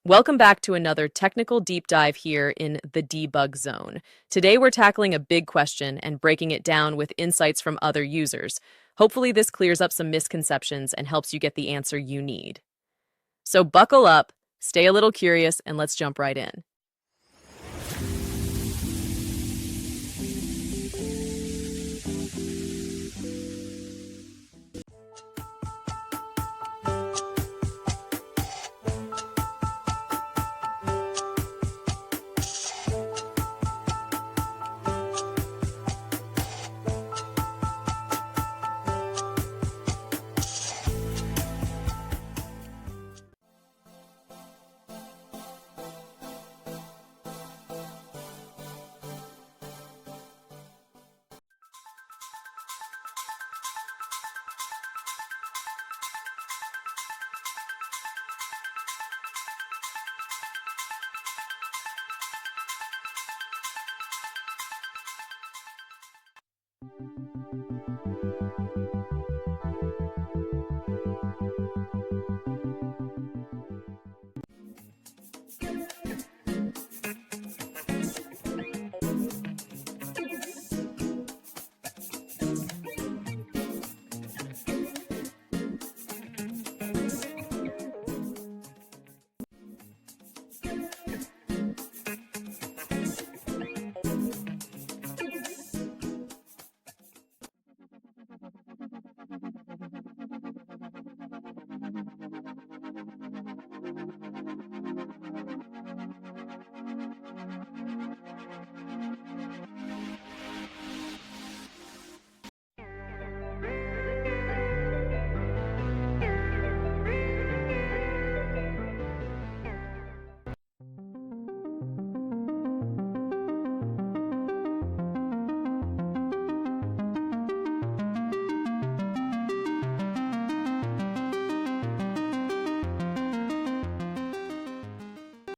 Welcome back to another technical deep dive here in the debug zone. Today we're tackling a big question and breaking it down with insights from other users. Hopefully this clears up some misconceptions and helps you get the answer you need. So buckle up, stay a little curious, and let's jump right in.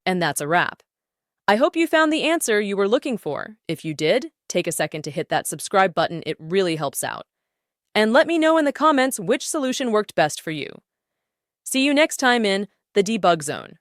And that's a wrap. I hope you found the answer you were looking for. If you did, take a second to hit that subscribe button. It really helps out. And let me know in the comments which solution worked best for you. See you next time in the debug zone.